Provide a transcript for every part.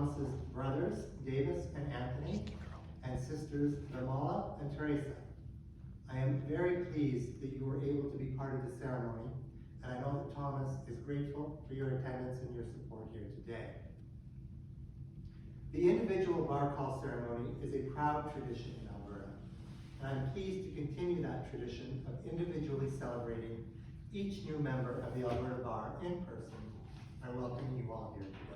Thomas's brothers, Davis and Anthony, and sisters Ramala and Teresa. I am very pleased that you were able to be part of the ceremony, and I know that Thomas is grateful for your attendance and your support here today. The individual bar call ceremony is a proud tradition in Alberta, and I'm pleased to continue that tradition of individually celebrating each new member of the Alberta Bar in person and welcoming you all here today.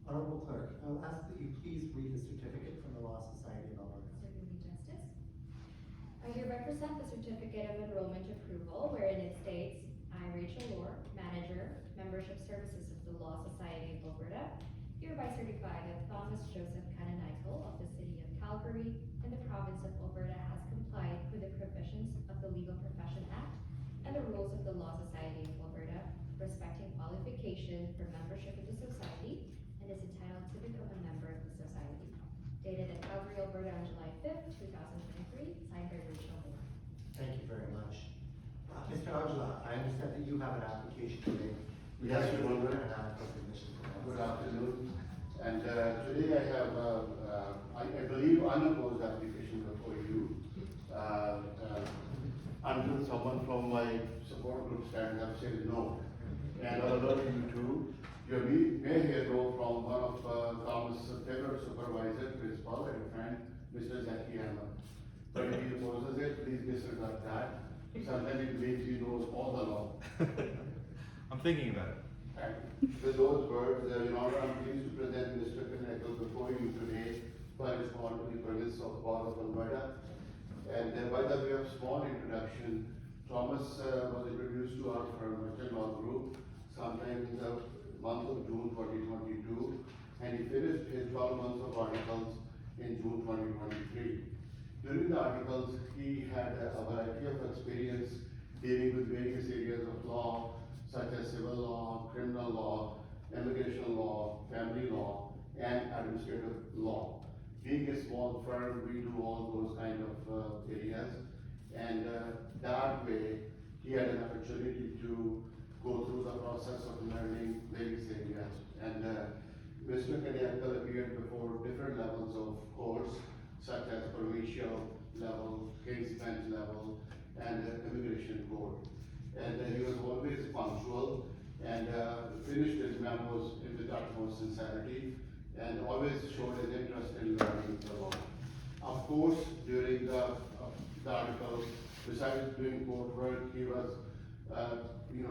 Honorable Clerk, I will ask that you please read the certificate from the Law Society of Alberta. Certainly, Justice. I hereby present the certificate of enrollment approval wherein it states, I, Rachel Lohr, Manager, Membership Services of the Law Society of Alberta, hereby certify that Thomas Joseph Canonical of the City of Calgary in the province of Alberta has complied with the provisions of the Legal Profession Act and the rules of the Law Society of Alberta respecting qualification for membership of the Society and is entitled to become a member of the Society. Dated at Calgary, Alberta on July 5th, 2023, signed by Rachel Lohr. Thank you very much. Mr. Angela, I understand that you have an application today. Yes, Your Honor. Good Good afternoon. And today I have, I believe, unopposed application before you. Until someone from my support group stands up says no. And I'll alert you to, you may hear no from one of Thomas' favorite supervisor, principal, and friend, Mr. Zaki Ahmed. But if he opposes it, please disregard that. Sometimes it believes he knows all the law. I'm thinking about it. And with those words, Your Honor, I'm pleased to present Mr. Canonical before you today by respond to the province of Bar of Alberta. And by the way of small introduction, Thomas was introduced to our firm, Merchant Law Group, sometime in the month of June 2022, and he finished his 12 months of articles in June 2023. During the articles, he had a variety of experience dealing with various areas of law, such as civil law, criminal law, immigration law, family law, and administrative law. Being a small firm, we do all those kind of areas, and that way, he had an opportunity to go through the process of learning various areas. And Mr. Canonical appeared before different levels of courts, such as provincial level, case bench level, and immigration court. And he was always punctual and finished his memos with the utmost sincerity and always showed an interest in learning the law. Of course, during the article, besides doing court work, he was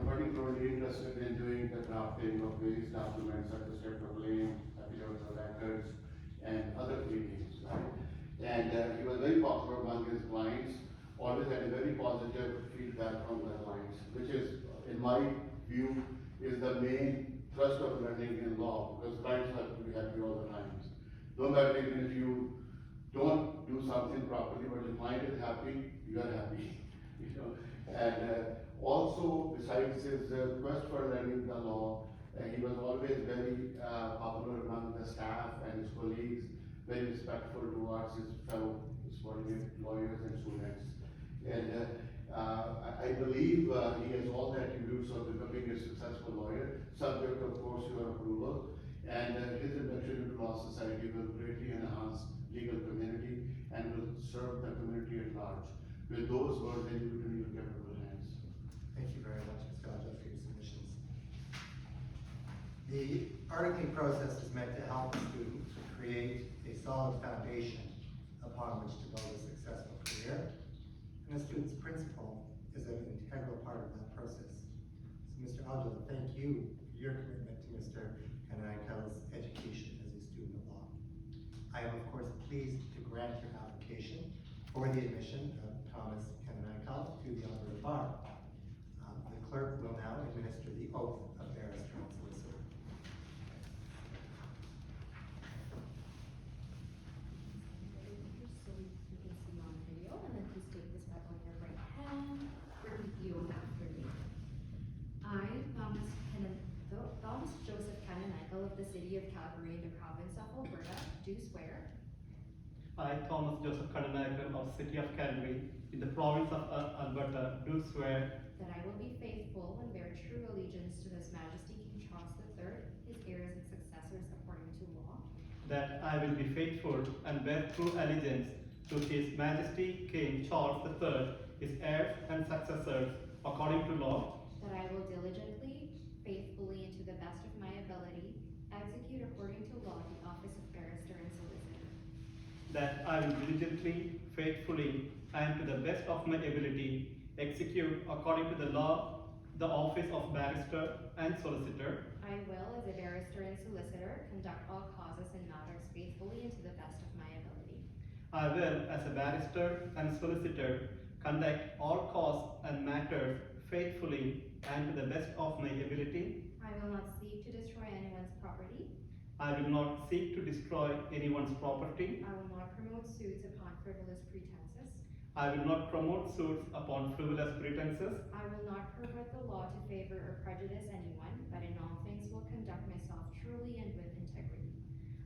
particularly interested in doing the drafting of various documents such as state of claim, affidavits of records, and other pleadings. Right? And he was very popular among his clients, always had a very positive feedback from the clients, which is, in my view, is the main thrust of learning in law, because clients have to be happy all the time. No matter even if you don't do something properly, but the client is happy, you are happy. And also, besides his quest for learning the law, he was always very popular among the staff and his colleagues, very respectful towards his fellow subordinate lawyers and students. And I believe he has all the attributes of becoming a successful lawyer, subject of course your approval. And his induction into Law Society will greatly enhance legal community and will serve the community at large. With those words, I leave it in your capable hands. Thank you very much, Mr. Angela, for your submissions. The articling process is meant to help the student to create a solid foundation upon which to build a successful career. And a student's principal is an integral part of that process. So Mr. Angela, thank you for your commitment to Mr. Canonical's education as a student of law. I am of course pleased to grant your application for the admission of Thomas Canonical to the Alberta Bar. The clerk will now administer the oath of barrister and solicitor. So you can see on video, and then please take this back on your right hand. Repeat the oath after me. I, Thomas Joseph Canonical of the City of Calgary in the province of Alberta, do swear I, Thomas Joseph Canonical of City of Calgary in the province of Alberta, do swear that I will be faithful and bear true allegiance to His Majesty King Charles III, his heirs and that I will be faithful and bear true allegiance to His Majesty King Charles III, his heirs and successors, according to law, that I will diligently, faithfully, and to the best of my ability, execute according to law the office of barrister and solicitor, that I will diligently, faithfully, and to the best of my ability, execute according to the law the office of barrister and solicitor. I will, as a barrister and solicitor, conduct all causes and matters faithfully and to the best of my ability. I will, as a barrister and solicitor, conduct all cause and matters faithfully and to the best of my ability. I will not seek to destroy anyone's property. I will not seek to destroy anyone's property. I will not promote suits upon frivolous pretenses. I will not promote suits upon frivolous pretenses. I will not pervert the law to favor or prejudice anyone, but in all things will conduct myself truly and with integrity.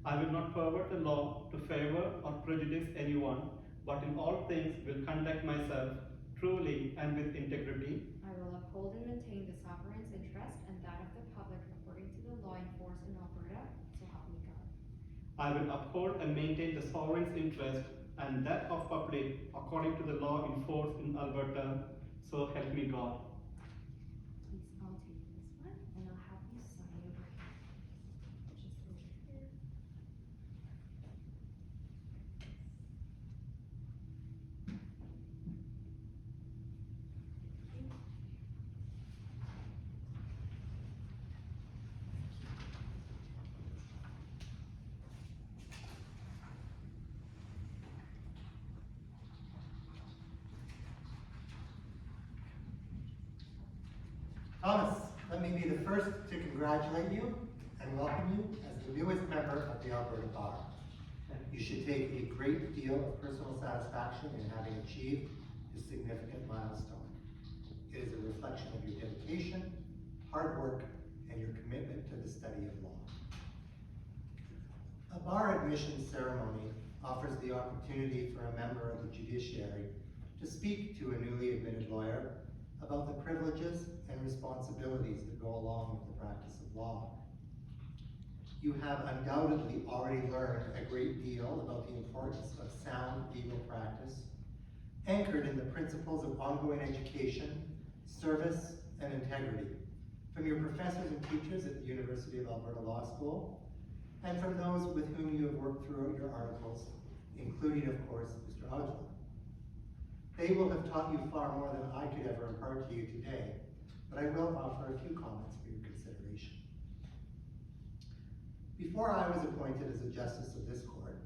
I will not pervert the law to favor or prejudice anyone, but in all things will conduct myself truly and with integrity. I will uphold and maintain the sovereign's interest and that of the public according to the law in force in Alberta, so help me God. I will uphold and maintain the sovereign's interest and that of public according to the law in force in Alberta, so help me God. Please, I'll take this one and I'll have you sign over here. Just over here. Thomas, let me be the first to congratulate you and welcome you as the newest member of the Alberta Bar. You should take a great deal of personal satisfaction in having achieved this significant milestone. It is a reflection of your dedication, hard work, and your commitment to the study of law. A bar admission ceremony offers the opportunity for a member of the judiciary to speak to a newly admitted lawyer about the privileges and responsibilities that go along with the practice of law. You have undoubtedly already learned a great deal about the importance of sound legal practice, anchored in the principles of ongoing education, service, and integrity, from your professors and teachers at the University of Alberta Law School, and from those with whom you have worked throughout your articles, including, of course, Mr. Aujla. They will have taught you far more than I could ever impart to you today, but I will offer a few comments for your consideration. Before I was appointed as a justice of this court,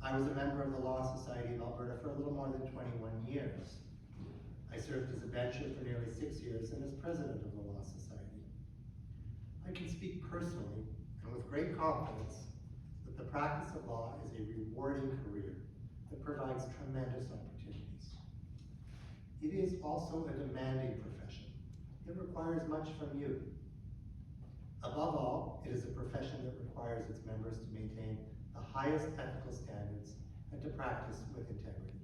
I was a member of the Law Society of Alberta for a little more than 21 years. I served as a bencher for nearly 6 years and as president of the Law Society. I can speak personally and with great confidence that the practice of law is a rewarding career that provides tremendous opportunities. It is also a demanding profession. It requires much from you. Above all, it is a profession that requires its members to maintain the highest ethical standards and to practice with integrity.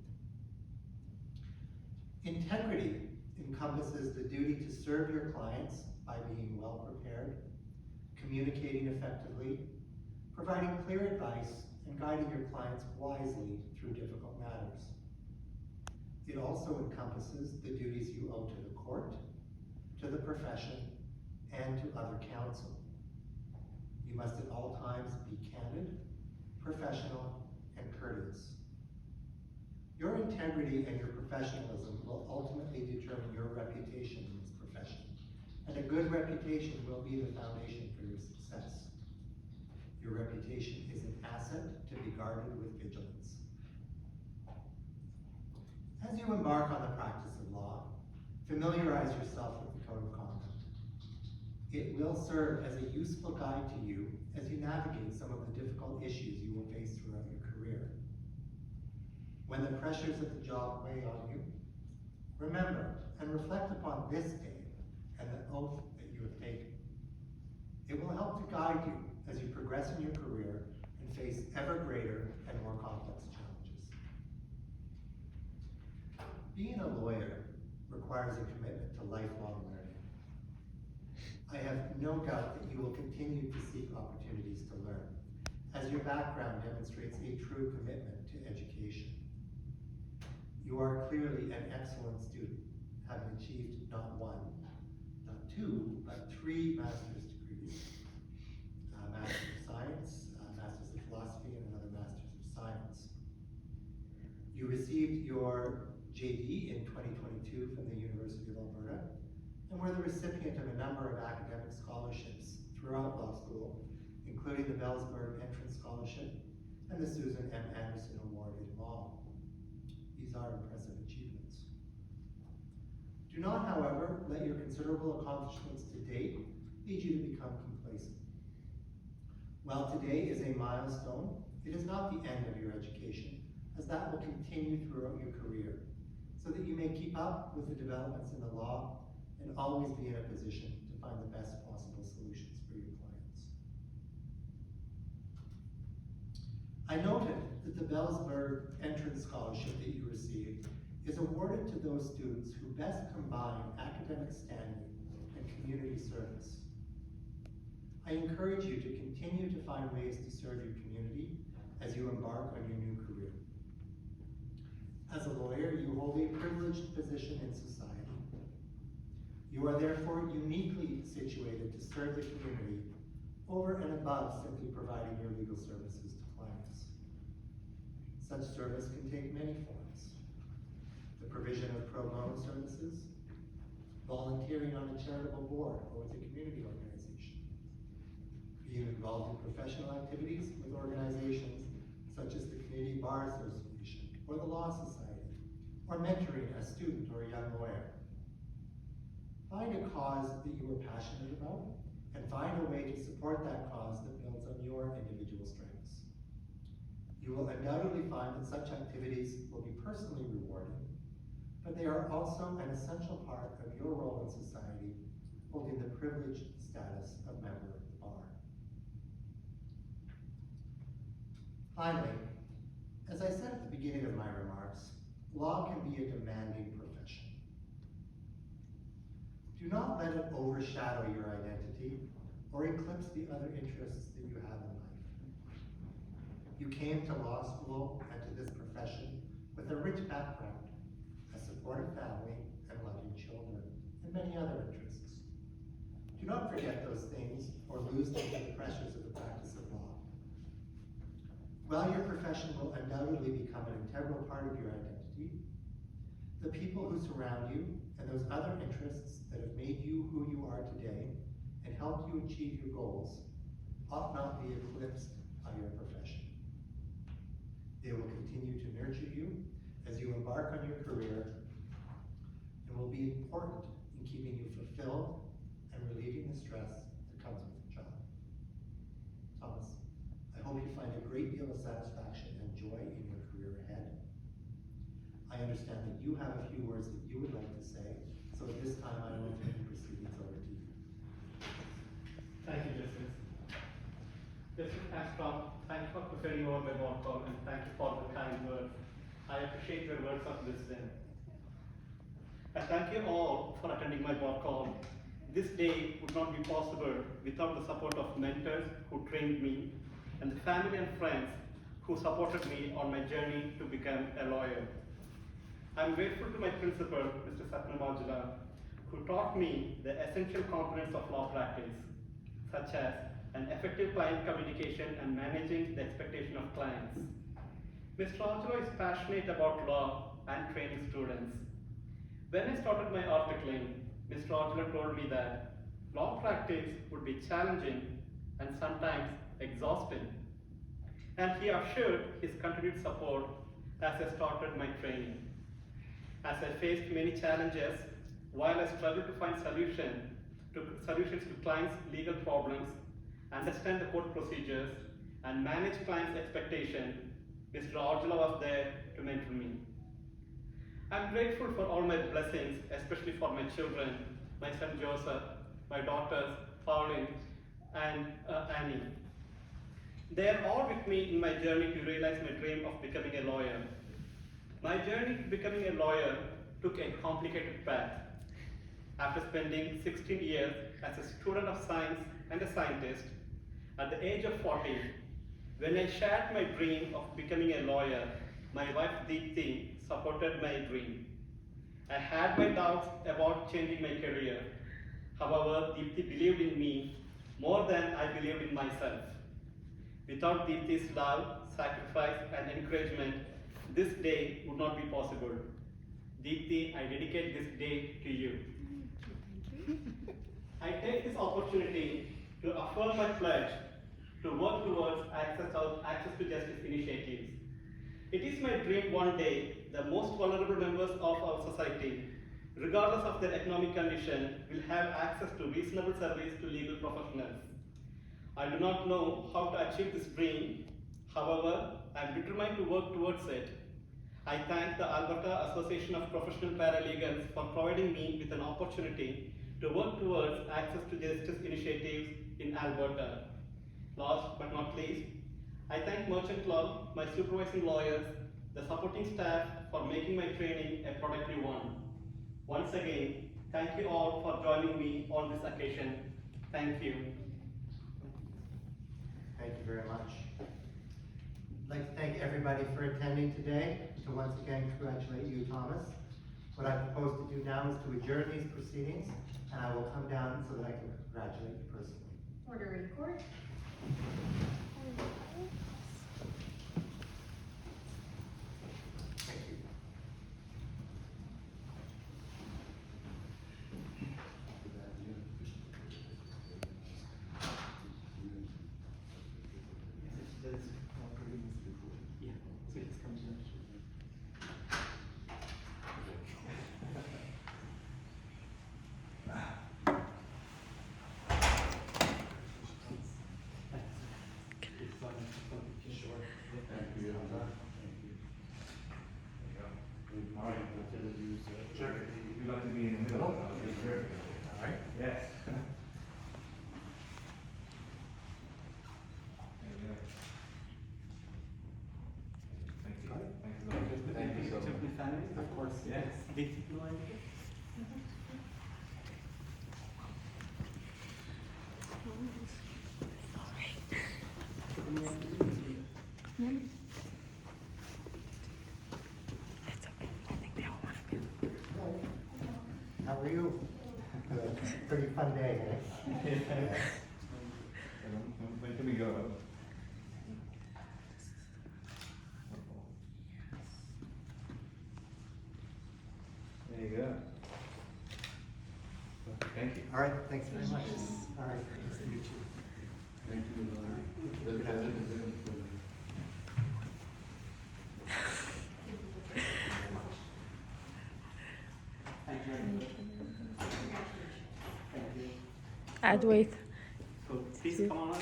Integrity encompasses the duty to serve your clients by being well prepared, communicating effectively, providing clear advice, and guiding your clients wisely through difficult matters. It also encompasses the duties you owe to the court, to the profession, and to other counsel. You must at all times be candid, professional, and courteous. Your integrity and your professionalism will ultimately determine your reputation in this profession, and a good reputation will be the foundation for your success. Your reputation is an asset to be guarded with vigilance. As you embark on the practice of law, familiarize yourself with the Code of Conduct. It will serve as a useful guide to you as you navigate some of the difficult issues you will face throughout your career. When the pressures of the job weigh on you, remember and reflect upon this day and the oath that you have taken. It will help to guide you as you progress in your career and face ever greater and more complex challenges. Being a lawyer requires a commitment to lifelong learning. I have no doubt that you will continue to seek opportunities to learn, as as your background demonstrates a true commitment to education. You are clearly an excellent student, having achieved not one, not two, but 3 master's degrees. Master's of Science, Master's of Philosophy, and another Master's of Science. You received your JD in 2022 from the University of Alberta, and were the recipient of a number of academic scholarships throughout law school, including the Bellsberg Entrance Scholarship and the Susan M. Anderson Award in Law. These are impressive achievements. Do not, however, let your considerable accomplishments to date lead you to become complacent. While today is a milestone, it is not the end of your education, as that will continue throughout your career, so that you may keep up with the developments in the law and always be in a position to find the best possible solutions for your clients. I noted that the Bellsberg Entrance Scholarship that you received is awarded to those students who best combine academic standing and community service. I encourage you to continue to find ways to serve your community as you embark on your new career. As a lawyer, you hold a privileged position in society. You are therefore uniquely situated to serve the community over and above simply providing your legal services to clients. Such service can take many forms. The provision of pro bono services, volunteering on a charitable board or with a community organization, being involved in professional activities with organizations such as the Canadian Bar Association or the Law Society, or mentoring a student or a young lawyer. Find a cause that you are passionate about, and find a way to support that cause that builds on your individual strengths. You will undoubtedly find that such activities will be personally rewarding, but they are also an essential part of your role in society, holding the privileged status of member of the bar. Finally, as I said at the beginning of my remarks, law can be a demanding profession. Do not let it overshadow your identity or eclipse the other interests that you have in life. You came to law school and to this profession with a rich background, a supportive family, and loving children, and many other interests. Do not forget those things or lose them to the pressures of the practice of law. While your profession will undoubtedly become an integral part of your identity, the people who surround you and those other interests that have made you who you are today and helped you achieve your goals ought not be eclipsed by your profession. They will continue to nurture you as you embark on your career and will be important in keeping you fulfilled and relieving the stress that comes with the job. Thomas, I hope you find a great deal of satisfaction and joy in your career ahead. I understand that you have a few words that you would like to say, so at this time I will turn the proceedings over to you. Thank you, Justice. Justice Ashcroft, thank you for preparing over my board call, and thank you for the kind words. I appreciate your words of wisdom. I thank you all for attending my board call. This day would not be possible without the support of mentors who trained me and the family and friends who supported me on my journey to become a lawyer. I'm grateful to my principal, Mr. Satnamajula, who taught me the essential components of law practice, such as an effective client communication and managing the expectation of clients. Mr. Angelo is passionate about law and training students. When I started my articling, Mr. Angelo told me that law practice would be challenging and sometimes exhausting. And he assured his continued support as I started my training. As I faced many challenges, while I struggled to find solutions to clients' legal problems, understand the court procedures, and manage clients' expectations, Mr. Angelo was there to mentor me. I'm grateful for all my blessings, especially for my children, my son Joseph, my daughters Pauline and Annie. They are all with me in my journey to realize my dream of becoming a lawyer. My journey to becoming a lawyer took a complicated path. After spending 16 years as a student of science and a scientist, at the age of 40, When I shared my dream of becoming a lawyer, my wife Deepthi supported my dream. I had my doubts about changing my career. However, Deepthi believed in me more than I believed in myself. Without Deepthi's love, sacrifice, and encouragement, this day would not be possible. Deepthi, I dedicate this day to you. I take this opportunity to affirm my pledge to work towards access to justice initiatives. It is my dream one day the most vulnerable members of our society, regardless of their economic condition, will have access to reasonable service to legal professionals. I do not know how to achieve this dream. However, I am determined to work towards it. I thank the Alberta Association of Professional Paralegals for providing me with an opportunity to work towards access to justice initiatives in Alberta. Last but not least, I thank Merchant Law, my supervising lawyers, the supporting staff for making my training a productive one. Once again, thank you all for joining me on this occasion. Thank you. Thank you very much. I'd like to thank everybody for attending today. To once again congratulate you, Thomas. What I propose to do now is to adjourn these proceedings, and I will come down so that I can congratulate you personally. Order in court. Thank you. Sure. If you'd like to be in the middle, I'll be here. All right? Yes. Thank you. Thank you so much. Of course. Yes. How are you? Good. Pretty fun day, eh? Yes. When can we go? There you go. Thank you. All right, thanks very much. All right, nice to meet you. Thank you, Lord. Good afternoon. Thank you very much. Thank you. Adwaith, So please come on up.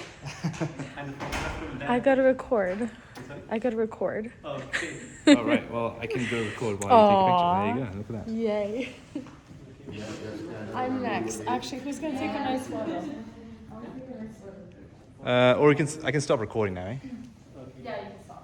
And congratulations. I gotta record. Sorry? I gotta record. Okay. All right. Well, I can go record while you take a picture. There you go. Look at that. Yay. I'm next. Actually, who's gonna take a nice photo? Or I can stop recording now, eh?